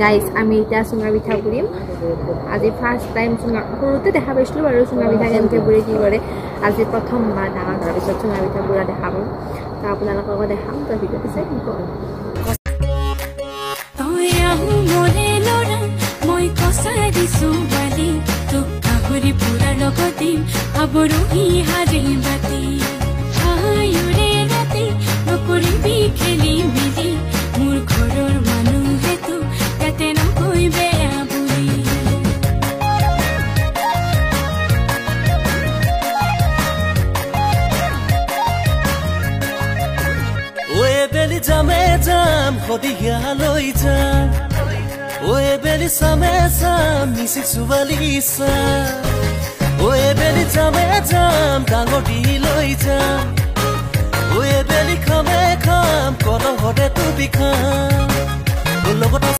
guys আমি এটা চুঙা পিঠা পুৰিম আজি ফাৰ্ষ্ট টাইম চুঙা সৰুতে দেখা পাইছিলোঁ আৰু চুঙা পিঠা কেনেকৈ পুৰি কি কৰে আজি প্ৰথমবাৰ ডাঙৰ হোৱাৰ পিছত চুঙা পিঠা পুৰা দেখা পাম তো আপোনালোককো দেখাম তো ভিডিঅ'টো চাই থাকিব মই কচাই দিছো বালি তোক কাহুৰি পুৰা লগতে আবৰহি হাৰি বাতি হায়ৰে ৰাতি নকৰিবি খেলি মেলি মোৰ ঘৰৰ মানুহে তো ইয়াতে নকৈ বেয়া বুলি ঐ বেলি যামে যাম সদিয়া লৈ যাম ঐ বেলি চামে চাম মিচিক চুবালিছা ঐ বেলি যামে যাম ডাঙৰটি লৈ যাম ঐ বেলি খামে খাম কলহতে তুবি খাম লগত